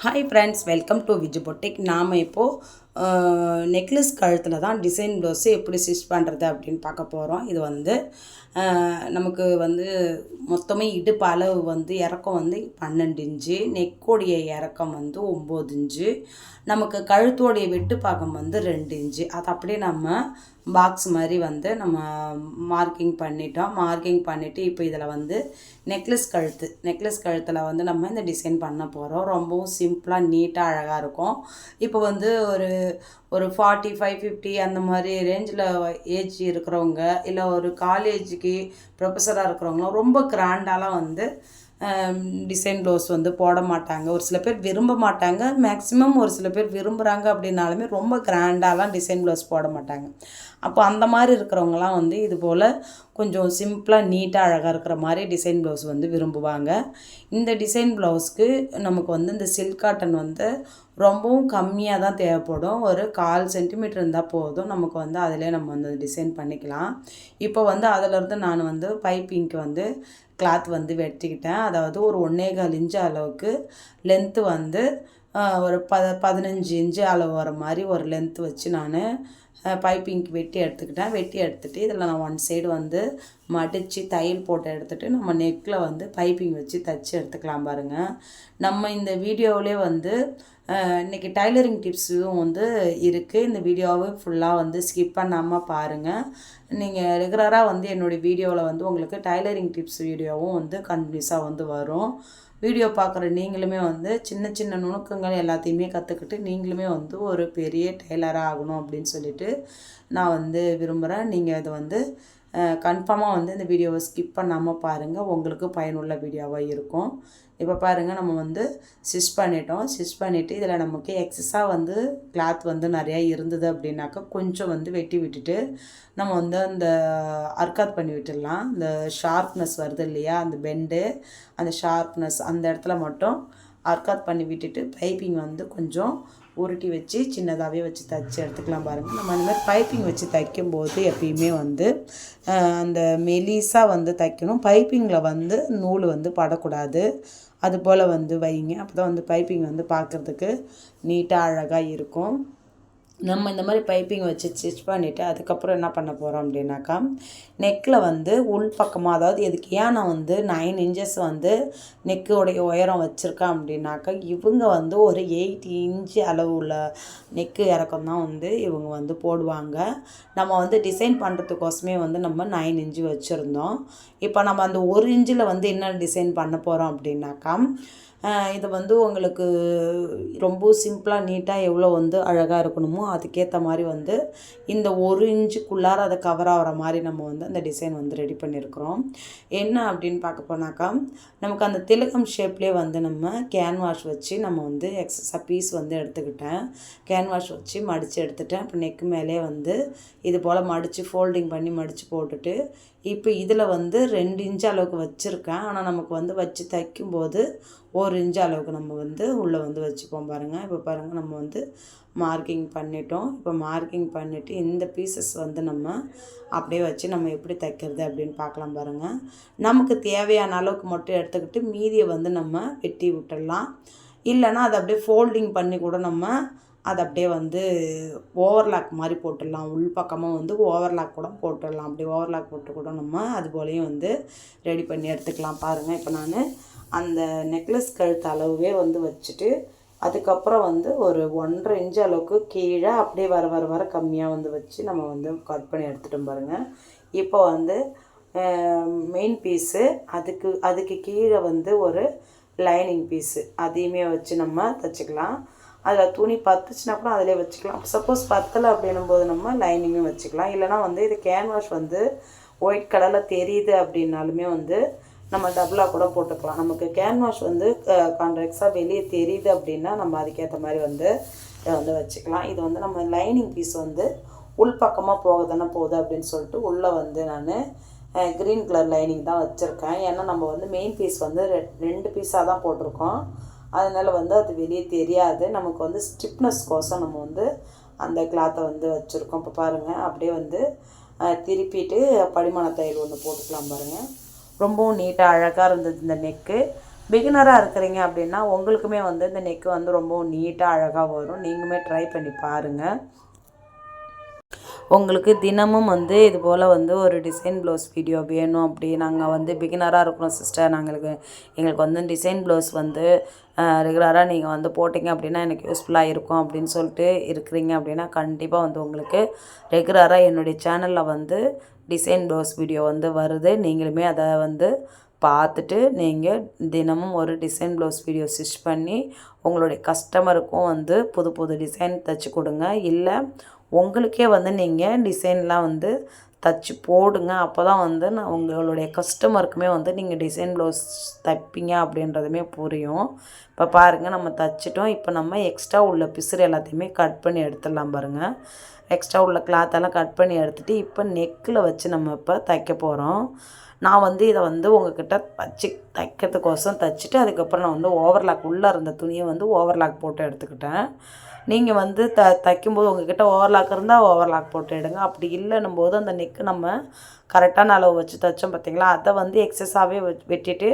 Hi friends, welcome to Viju boutique. நாம் இப்போது necklace கழுத்தில் தான் டிசைன் ப்ளவுஸு எப்படி ஸ்டிச் பண்ணுறது அப்படின்னு பார்க்க போகிறோம். இது வந்து நமக்கு வந்து மொத்தமே இடுப்பு அளவு வந்து இறக்கம் வந்து 12 இன்ச்சு, நெக்கோடைய இறக்கம் வந்து 9 இன்ச்சு, நமக்கு கழுத்தோடைய வெட்டு பாகம் வந்து 2 இன்ச்சு. அது அப்படியே நம்ம பாக்ஸ் மாதிரி வந்து நம்ம மார்க்கிங் பண்ணிட்டோம். மார்க்கிங் பண்ணிவிட்டு இப்போ இதில் வந்து நெக்லஸ் கழுத்தில் வந்து நம்ம இந்த டிசைன் பண்ண போகிறோம். ரொம்பவும் சிம்பிளாக நீட்டாக அழகாக இருக்கும். இப்போ வந்து ஒரு ஒரு 45 50 அந்த மாதிரி ரேஞ்சில் ஏஜ் இருக்கிறவங்க, இல்லை ஒரு காலேஜுக்கு ப்ரொஃபஸராக இருக்கிறவங்களும் ரொம்ப கிராண்டாலாம் வந்து டிசைன் ப்ளவுஸ் வந்து போட மாட்டாங்க. ஒரு சில பேர் விரும்ப மாட்டாங்க. மேக்ஸிமம் ஒரு சில பேர் விரும்புகிறாங்க அப்படின்னாலுமே ரொம்ப கிராண்டாலாம் டிசைன் ப்ளவுஸ் போட மாட்டாங்க. அப்போ அந்த மாதிரி இருக்கிறவங்களாம் வந்து இது போல் கொஞ்சம் சிம்பிளாக நீட்டாக அழகாக இருக்கிற மாதிரி டிசைன் ப்ளவுஸ் வந்து விரும்புவாங்க. இந்த டிசைன் ப்ளவுஸ்க்கு நமக்கு வந்து இந்த சில்க் காட்டன் வந்து ரொம்பவும் கம்மியாக தான் தேவைப்படும். ஒரு 1/4 சென்டிமீட்டர் இருந்தால் போதும். நமக்கு வந்து அதிலே நம்ம வந்து டிசைன் பண்ணிக்கலாம். இப்போ வந்து அதிலேருந்து நான் வந்து பைப்பிங்க்கு வந்து கிளாத் வந்து வெட்டிக்கிட்டேன். அதாவது ஒரு 1.25 இன்ச்சு அளவுக்கு லென்த்து வந்து ஒரு 15 இன்ச்சு அளவு வர மாதிரி ஒரு லென்த்து வச்சு நான் பைப்பிங்க்கு வெட்டி எடுத்துக்கிட்டேன். வெட்டி எடுத்துகிட்டு இதில் நான் ஒன் சைடு வந்து மடித்து தையல் போட்டு எடுத்துகிட்டு நம்ம நெக்கில் வந்து பைப்பிங் வச்சு தைச்சி எடுத்துக்கலாம் பாருங்கள். நம்ம இந்த வீடியோவிலே வந்து இன்றைக்கி டைலரிங் டிப்ஸும் வந்து இருக்குது. இந்த வீடியோவை ஃபுல்லாக வந்து ஸ்கிப் பண்ணாமல் பாருங்கள். நீங்கள் ரெகுலராக வந்து என்னுடைய வீடியோவில் வந்து உங்களுக்கு டைலரிங் டிப்ஸ் வீடியோவும் வந்து கண்டினியூஸாக வந்து வரும். வீடியோ பார்க்குற நீங்களுமே வந்து சின்ன சின்ன நுணுக்கங்கள் எல்லாத்தையுமே கற்றுக்கிட்டு நீங்களுமே வந்து ஒரு பெரிய டெய்லராக ஆகணும் அப்படின்னு சொல்லிட்டு நான் வந்து விரும்புகிறேன். நீங்கள் இதை வந்து கன்ஃபார்மாக வந்து இந்த வீடியோவை ஸ்கிப் பண்ணாமல் பாருங்கள். உங்களுக்கு பயனுள்ள வீடியோவாக இருக்கும். இப்போ பாருங்கள், நம்ம வந்து ஸ்டிச் பண்ணிட்டோம். ஸ்டிச் பண்ணிவிட்டு இதில் நமக்கு எக்ஸஸாக வந்து கிளாத் வந்து நிறையா இருந்தது அப்படின்னாக்கா கொஞ்சம் வந்து வெட்டி விட்டுட்டு நம்ம வந்து அந்த அர்க்காத் பண்ணி விட்டுடலாம். இந்த ஷார்ப்னஸ் வருது இல்லையா, அந்த பெண்டு, அந்த ஷார்ப்னஸ் அந்த இடத்துல மட்டும் அர்க்காத் பண்ணி விட்டுட்டு பைப்பிங் வந்து கொஞ்சம் உருட்டி வச்சு சின்னதாகவே வச்சு தைச்சி எடுத்துக்கலாம் பாருங்கள். நம்ம அந்த மாதிரி பைப்பிங் வச்சு தைக்கும்போது எப்பயுமே வந்து அந்த மெலிசாக வந்து தைக்கணும். பைப்பிங்கில் வந்து நூல் வந்து படக்கூடாது. அதுபோல் வந்து வைங்க. அப்போ தான் வந்து பைப்பிங் வந்து பார்க்குறதுக்கு நீட்டாக அழகாக இருக்கும். நம்ம இந்த மாதிரி பைப்பிங் வச்சு ஸ்டிச் பண்ணிவிட்டு அதுக்கப்புறம் என்ன பண்ண போகிறோம் அப்படின்னாக்கா, நெக்கில் வந்து உள் பக்கமாக, அதாவது எதுக்கு ஏன் நான் வந்து 9 இன்ச்சஸ் வந்து நெக்கோடைய உயரம் வச்சுருக்கேன் அப்படின்னாக்கா, இவங்க வந்து ஒரு 8 இன்ச்சு அளவு உள்ள நெக்கு இறக்கம் தான் வந்து இவங்க வந்து போடுவாங்க. நம்ம வந்து டிசைன் பண்ணுறதுக்கோசமே வந்து நம்ம 9 இன்ச்சு வச்சுருந்தோம். இப்போ நம்ம அந்த 1 இன்ச்சில் வந்து என்ன டிசைன் பண்ண போகிறோம் அப்படின்னாக்கா, இது வந்து உங்களுக்கு ரொம்ப சிம்பிளாக நீட்டாக எவ்வளோ வந்து அழகாக இருக்கணுமோ அதுக்கேற்ற மாதிரி வந்து இந்த 1 இன்ச்சுக்குள்ளார அதை கவர் ஆகிற மாதிரி நம்ம வந்து அந்த டிசைன் வந்து ரெடி பண்ணியிருக்கிறோம். என்ன அப்படின்னு பார்க்க போனாக்கா, நமக்கு அந்த திலகம் ஷேப்லேயே வந்து நம்ம கேன்வாஷ் வச்சு நம்ம வந்து எக்ஸஸாக பீஸ் வந்து எடுத்துக்கிட்டேன். கேன்வாஷ் வச்சு மடித்து எடுத்துட்டேன். இப்போ நெக்கு மேலே வந்து இது போல் மடித்து ஃபோல்டிங் பண்ணி மடித்து போட்டுட்டு இப்போ இதில் வந்து 2 இன்ச்சு அளவுக்கு வச்சுருக்கேன். ஆனால் நமக்கு வந்து வச்சு தைக்கும்போது 1 இன்ச்சு அளவுக்கு நம்ம வந்து உள்ளே வந்து வச்சுப்போம் பாருங்கள். இப்போ பாருங்கள், நம்ம வந்து மார்க்கிங் பண்ணிட்டோம். இப்போ மார்க்கிங் பண்ணிவிட்டு இந்த பீசஸ் வந்து நம்ம அப்படியே வச்சு நம்ம எப்படி தைக்கிறது அப்படின்னு பார்க்கலாம் பாருங்கள். நமக்கு தேவையான அளவுக்கு மட்டும் எடுத்துக்கிட்டு மீதியை வந்து நம்ம வெட்டி விட்டுடலாம். இல்லைன்னா அதை அப்படியே ஃபோல்டிங் பண்ணி கூட நம்ம அதை அப்படியே வந்து ஓவர்லாக் மாதிரி போட்டுடலாம். உள் பக்கமாக வந்து ஓவர்லாக் கூட போட்டுடலாம். அப்படி ஓவர்லாக் போட்டு கூட நம்ம அது போலையும் வந்து ரெடி பண்ணி எடுத்துக்கலாம் பாருங்கள். இப்போ நான் அந்த நெக்லஸ் கழுத்து அளவுவே வந்து வச்சுட்டு அதுக்கப்புறம் வந்து ஒரு 1.5 இன்ச்சு அளவுக்கு கீழே அப்படியே வர வர வர கம்மியாக வந்து வச்சு நம்ம வந்து கட் பண்ணி எடுத்துட்டோம் பாருங்கள். இப்போ வந்து மெயின் பீஸு அதுக்கு கீழே வந்து ஒரு லைனிங் பீஸு அதையுமே வச்சு நம்ம தைச்சிக்கலாம். அதில் துணி பத்துச்சுன்னா கூட அதிலே வச்சுக்கலாம். சப்போஸ் பத்தலை அப்படின்னும் போது நம்ம லைனிங்கும் வச்சுக்கலாம். இல்லைனா வந்து இது கேன்வாஷ் வந்து ஒயிட் கலரில் தெரியுது அப்படின்னாலுமே வந்து நம்ம டபுளாக கூட போட்டுக்கலாம். நமக்கு கேன்வாஷ் வந்து கான்ட்ராக்ஸாக வெளியே தெரியுது அப்படின்னா நம்ம அதுக்கேற்ற மாதிரி வந்து இதை வந்து வச்சுக்கலாம். இது வந்து நம்ம லைனிங் பீஸ் வந்து உள் பக்கமாக போக தானே போகுது அப்படின்னு சொல்லிட்டு உள்ளே வந்து நான் க்ரீன் கலர் லைனிங் தான் வச்சுருக்கேன். ஏன்னா நம்ம வந்து மெயின் பீஸ் வந்து 2 பீஸாக தான் போட்டிருக்கோம். அதனால் வந்து அது வெளியே தெரியாது. நமக்கு வந்து ஸ்டிப்னஸ்க்கோசம் நம்ம வந்து அந்த கிளாத்தை வந்து வச்சுருக்கோம். இப்போ பாருங்கள், அப்படியே வந்து திருப்பிட்டு படிமான தையல் ஒன்று போட்டுக்கலாம் பாருங்கள். ரொம்பவும் நீட்டாக அழகாக இருந்தது இந்த நெக்கு. பிகினராக இருக்கிறீங்க அப்படின்னா உங்களுக்குமே வந்து இந்த நெக்கு வந்து ரொம்ப நீட்டாக அழகாக வரும். நீங்களுமே ட்ரை பண்ணி பாருங்கள். உங்களுக்கு தினமும் வந்து இது போல் வந்து ஒரு டிசைன் ப்ளவுஸ் வீடியோ வேணும் அப்படி நாங்கள் வந்து பிகினராக இருக்கிறோம் சிஸ்டர், எங்களுக்கு வந்து டிசைன் ப்ளவுஸ் வந்து ரெகுலராக நீங்கள் வந்து போட்டிங்க அப்படின்னா எனக்கு யூஸ்ஃபுல்லாக இருக்கும் அப்படின்னு சொல்லிட்டு இருக்கிறீங்க அப்படின்னா கண்டிப்பாக வந்து உங்களுக்கு ரெகுலராக என்னுடைய சேனலில் வந்து டிசைன் ப்ளவுஸ் வீடியோ வந்து வருது. நீங்களுமே அதை வந்து பார்த்துட்டு நீங்கள் தினமும் ஒரு டிசைன் ப்ளவுஸ் வீடியோ ஸ்டிச் பண்ணி உங்களுடைய கஸ்டமருக்கும் வந்து புது புது டிசைன் தைச்சி கொடுங்க. இல்லை உங்களுக்கே வந்து நீங்கள் டிசைன்லாம் வந்து தச்சு போடுங்க. அப்போ தான் வந்து நான் உங்களுடைய கஸ்டமருக்குமே வந்து நீங்கள் டிசைன் ப்ளவுஸ் தைப்பீங்க அப்படின்றதுமே புரியும். இப்போ பாருங்கள் நம்ம தைச்சிட்டோம். இப்போ நம்ம எக்ஸ்ட்ரா உள்ள பிசுறு எல்லாத்தையுமே கட் பண்ணி எடுத்துடலாம் பாருங்கள். எக்ஸ்ட்ரா உள்ள கிளாத்தெல்லாம் கட் பண்ணி எடுத்துகிட்டு இப்போ நெக்கில் வச்சு நம்ம இப்போ தைக்க போகிறோம். நான் வந்து இதை வந்து உங்கள்கிட்ட வச்சு தைக்கிறதுக்கோசம் தைச்சிட்டு அதுக்கப்புறம் நான் வந்து ஓவர்லாக் உள்ளே இருந்த துணியை வந்து ஓவர்லாக் போட்டு எடுத்துக்கிட்டேன். நீங்கள் வந்து தைக்கும்போது உங்கள்கிட்ட ஓவர்லாக் இருந்தால் ஓவர்லாக் போட்டு எடுங்க. அப்படி இல்லைன்னும் போது அந்த நெக்கு நம்ம கரெக்டான அளவு வச்சு தைச்சோம் பார்த்திங்களா, அதை வந்து எக்ஸஸாகவே வெட்டிட்டு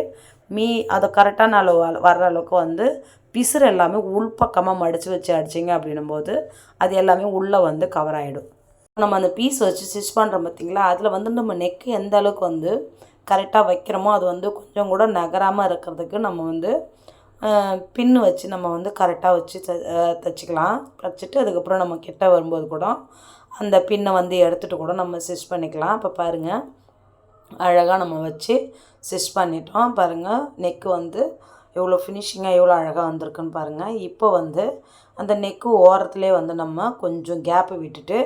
அதை கரெக்டான அளவு வர்ற அளவுக்கு வந்து பிசுறு எல்லாமே உள்பக்கமாக மடித்து வச்சு அடிச்சிங்க அப்படின்னும்போது அது எல்லாமே உள்ளே வந்து கவர் ஆகிடும். நம்ம அந்த பீஸ் வச்சு ஸ்டிச் பண்ணுறோம் பார்த்திங்களா, அதில் வந்து நம்ம நெக்கு எந்த அளவுக்கு வந்து கரெக்டாக வைக்கிறோமோ அது வந்து கொஞ்சம் கூட நகராமல் இருக்கிறதுக்கு நம்ம வந்து பின்னு வச்சு நம்ம வந்து கரெக்டாக வச்சு தைச்சிக்கலாம். தைச்சிட்டு அதுக்கப்புறம் நம்ம கிட்ட வரும்போது கூட அந்த பின்னை வந்து எடுத்துகிட்டு கூட நம்ம ஸ்டிச் பண்ணிக்கலாம். இப்போ பாருங்கள் அழகாக நம்ம வச்சு ஸ்டிச் பண்ணிட்டோம். பாருங்கள் நெக்கு வந்து எவ்வளோ ஃபினிஷிங்காக எவ்வளோ அழகாக வந்திருக்குன்னு பாருங்கள். இப்போ வந்து அந்த நெக்கு ஓரத்துலேயே வந்து நம்ம கொஞ்சம் கேப்பு விட்டுட்டு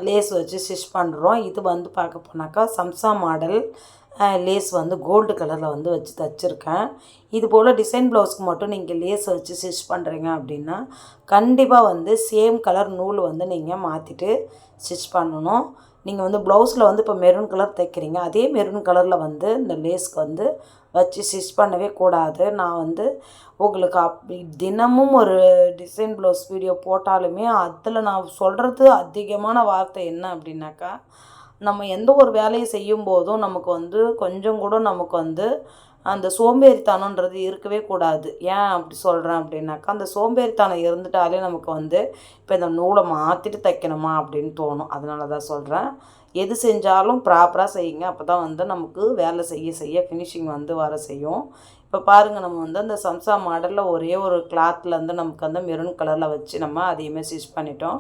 லேஸ் வச்சு ஸ்டிச் பண்ணுறோம். இது வந்து பார்க்க போனாக்கா சம்சா மாடல் லேஸ் வந்து கோல்டு கலரில் வந்து வச்சு தைச்சிருக்கேன். இது போல் டிசைன் ப்ளவுஸ்க்கு மட்டும் நீங்கள் லேஸ் வச்சு ஸ்டிச் பண்ணுறீங்க அப்படின்னா கண்டிப்பாக வந்து சேம் கலர் நூல் வந்து நீங்கள் மாற்றிட்டு ஸ்டிச் பண்ணணும். நீங்கள் வந்து ப்ளவுஸில் வந்து இப்போ மெரூன் கலர் தைக்கிறீங்க, அதே மெரூன் கலரில் வந்து இந்த லேஸ்க்கு வந்து வச்சு ஸ்டிச் பண்ணவே கூடாது. நான் வந்து உங்களுக்கு அப்படி தினமும் ஒரு டிசைன் ப்ளவுஸ் வீடியோ போட்டாலுமே அதில் நான் சொல்கிறது அதிகமான வார்த்தை என்ன அப்படின்னாக்கா, நம்ம எந்த ஒரு வேலையை செய்யும் போதும் நமக்கு வந்து கொஞ்சம் கூட நமக்கு வந்து அந்த சோம்பேறித்தனன்றது இருக்கவே கூடாது. ஏன் அப்படி சொல்கிறேன் அப்படின்னாக்கா, அந்த சோம்பேறித்தனம் இருந்துட்டாலே நமக்கு வந்து இப்போ இந்த நூலை மாற்றிட்டு தைக்கணுமா அப்படின்னு தோணும். அதனால தான் சொல்கிறேன், எது செஞ்சாலும் ப்ராப்பராக செய்யுங்க. அப்போ தான் வந்து நமக்கு வேலை செய்ய செய்ய ஃபினிஷிங் வந்து வர செய்யும். இப்போ பாருங்கள் நம்ம வந்து அந்த சம்சா மாடலில் ஒரே ஒரு கிளாத்லேருந்து நமக்கு வந்து மெரூன் கலரில் வச்சு நம்ம அதையுமே ஸ்டிச் பண்ணிட்டோம்.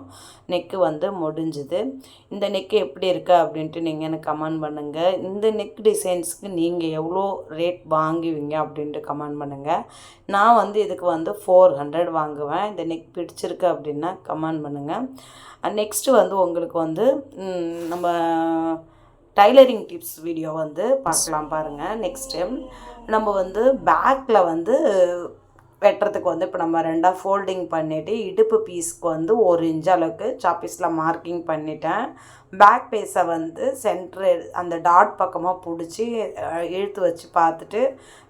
நெக்கு வந்து முடிஞ்சுது. இந்த நெக்கு எப்படி இருக்குது அப்படின்ட்டு நீங்கள் எனக்கு கமெண்ட் பண்ணுங்கள். இந்த நெக் டிசைன்ஸுக்கு நீங்கள் எவ்வளோ ரேட் வாங்குவீங்க அப்படின்ட்டு கமெண்ட் பண்ணுங்கள். நான் வந்து இதுக்கு வந்து 400 வாங்குவேன். இந்த நெக் பிடிச்சிருக்கு அப்படின்னா கமெண்ட் பண்ணுங்கள். நெக்ஸ்ட்டு வந்து உங்களுக்கு வந்து நம்ம டைலரிங் டிப்ஸ் வீடியோ வந்து பார்க்கலாம் பாருங்கள். நெக்ஸ்ட்டு நம்ம வந்து பேக்கில் வந்து வெட்டுறதுக்கு வந்து இப்போ நம்ம ரெண்டாக ஃபோல்டிங் பண்ணிவிட்டு இடுப்பு பீஸ்க்கு வந்து 1 இன்ச் அளவுக்கு சாப்பீஸில் மார்க்கிங் பண்ணிட்டேன். பேக் பீஸை வந்து சென்ட்ரு அந்த டாட் பக்கமாக பிடிச்சி இழுத்து வச்சு பார்த்துட்டு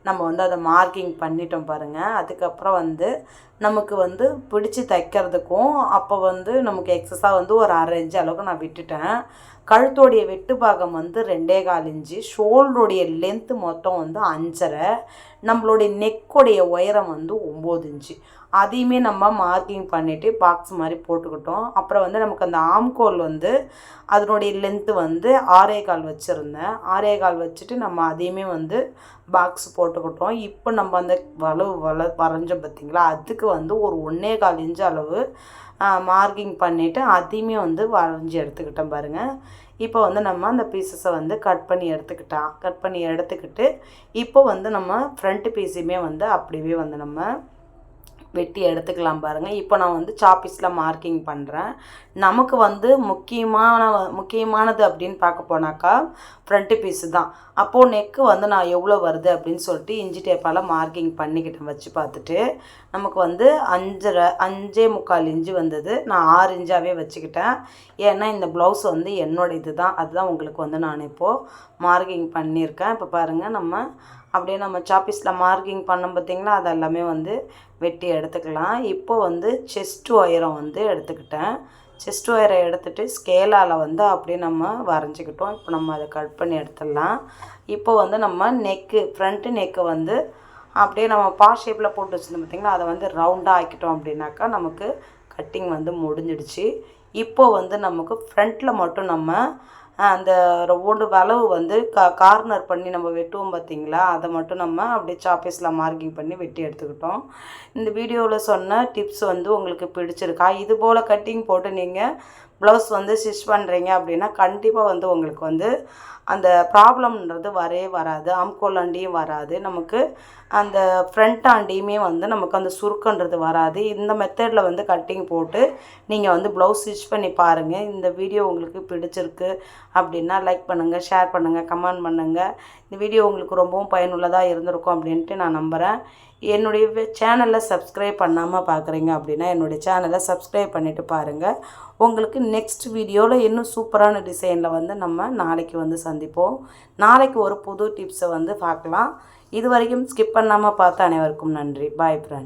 நம்ம வந்து அதை மார்க்கிங் பண்ணிட்டோம் பாருங்கள். அதுக்கப்புறம் வந்து நமக்கு வந்து பிடிச்சி தைக்கிறதுக்கும் அப்போ வந்து நமக்கு எக்ஸஸாக வந்து ஒரு 1/2 இன்ச் அளவுக்கு நான் விட்டுட்டேன். கழுத்தோடைய வெட்டு பாகம் வந்து 2.25 இன்ச்சு, ஷோல்டருடைய லென்த்து மொத்தம் வந்து 5.5, நம்மளுடைய நெக்கோடைய உயரம் வந்து 9 இன்ச்சு. அதையுமே நம்ம மார்க்கிங் பண்ணிவிட்டு பாக்ஸ் மாதிரி போட்டுக்கிட்டோம். அப்புறம் வந்து நமக்கு அந்த ஆம்கோல் வந்து அதனுடைய லென்த்து வந்து 6.25 வச்சுருந்தேன். 6.25 வச்சுட்டு நம்ம அதையுமே வந்து பாக்ஸ் போட்டுக்கிட்டோம். இப்போ நம்ம அந்த வரைஞ்சோம் பார்த்திங்களா, அதுக்கு வந்து ஒரு 1.25 இன்ச்சு அளவு மார்க்கிங் பண்ணிவிட்டு அதையுமே வந்து வரைஞ்சி எடுத்துக்கிட்டேன் பாருங்கள். இப்போ வந்து நம்ம அந்த பீசஸை வந்து கட் பண்ணி எடுத்துக்கிட்டு இப்போ வந்து நம்ம ஃப்ரண்ட்டு பீஸையுமே வந்து அப்படியே வந்து நம்ம வெட்டி எடுத்துக்கலாம் பாருங்கள். இப்போ நான் வந்து சாப்பீஸில் மார்க்கிங் பண்ணுறேன். நமக்கு வந்து முக்கியமானது அப்படின்னு பார்க்க போனாக்கா ஃப்ரண்ட்டு பீஸு தான். அப்போது நெக்கு வந்து நான் எவ்வளோ வருது அப்படின்னு சொல்லிட்டு இஞ்சி டேப்பால் மார்க்கிங் பண்ணிக்கிட்டேன் வச்சு பார்த்துட்டு. நமக்கு வந்து 5.25 இன்ச்சு வந்தது. நான் 6 இன்ச்சாகவே வச்சுக்கிட்டேன். ஏன்னா இந்த ப்ளவுஸ் வந்து என்னோட இது தான், அதுதான் உங்களுக்கு வந்து நான் இப்போது மார்க்கிங் பண்ணியிருக்கேன். இப்போ பாருங்கள் நம்ம அப்படியே நம்ம சாப்பீஸில் மார்க்கிங் பண்ணோம் பார்த்திங்களா, அதெல்லாமே வந்து வெட்டி எடுத்துக்கலாம். இப்போ வந்து செஸ்ட் ஒயரம் வந்து எடுத்துக்கிட்டேன். செஸ்ட் ஒயரை எடுத்துகிட்டு ஸ்கேலால் வந்து அப்படியே நம்ம வரைஞ்சிக்கிட்டோம். இப்போ நம்ம அதை கட் பண்ணி எடுத்துடலாம். இப்போ வந்து நம்ம ஃப்ரண்ட்டு நெக்கு வந்து அப்படியே நம்ம ஷேப்பில் போட்டு வச்சுருந்தோம் பார்த்திங்களா, அதை வந்து ரவுண்டாக ஆக்கிட்டோம் அப்படின்னாக்கா நமக்கு கட்டிங் வந்து முடிஞ்சிடுச்சு. இப்போது வந்து நமக்கு ஃப்ரண்ட்டில் மட்டும் நம்ம அந்த ஒன்று வளவு வந்து கார்னர் பண்ணி நம்ம வெட்டுவோம் பார்த்திங்களா, அதை மட்டும் நம்ம அப்படியே சாப்பீஸில் மார்க்கிங் பண்ணி வெட்டி எடுத்துக்கிட்டோம். இந்த வீடியோவில் சொன்ன டிப்ஸ் வந்து உங்களுக்கு பிடிச்சிருக்கா? இது போல் கட்டிங் போட்டு நீங்கள் ப்ளவுஸ் வந்து ஸ்டிச் பண்ணுறீங்க அப்படின்னா கண்டிப்பாக வந்து உங்களுக்கு வந்து அந்த ப்ராப்ளம்ன்றது வராது. ஆம்கோலாண்டியும் வராது. நமக்கு அந்த ஃப்ரண்ட் ஆண்டியுமே வந்து நமக்கு அந்த சுருக்கன்றது வராது. இந்த மெத்தடில் வந்து கட்டிங் போட்டு நீங்கள் வந்து ப்ளவுஸ் ஸ்டிச் பண்ணி பாருங்கள். இந்த வீடியோ உங்களுக்கு பிடிச்சிருக்கு அப்படின்னா லைக் பண்ணுங்கள், ஷேர் பண்ணுங்கள், கமெண்ட் பண்ணுங்கள். இந்த வீடியோ உங்களுக்கு ரொம்பவும் பயனுள்ளதாக இருந்திருக்கும் அப்படின்ட்டு நான் நம்புகிறேன். என்னுடைய சேனலில் சப்ஸ்கிரைப் பண்ணாமல் பார்க்குறீங்க அப்படின்னா என்னுடைய சேனலை சப்ஸ்கிரைப் பண்ணிவிட்டு பாருங்கள். உங்களுக்கு நெக்ஸ்ட் வீடியோவில் இன்னும் சூப்பரான டிசைனில் வந்து நம்ம நாளைக்கு வந்து சந்திப்போம். நாளைக்கு ஒரு புது டிப்ஸை வந்து பார்க்கலாம். இது வரைக்கும் ஸ்கிப் பண்ணாமல் பார்த்த அனைவருக்கும் நன்றி. பாய் ஃப்ரெண்ட்.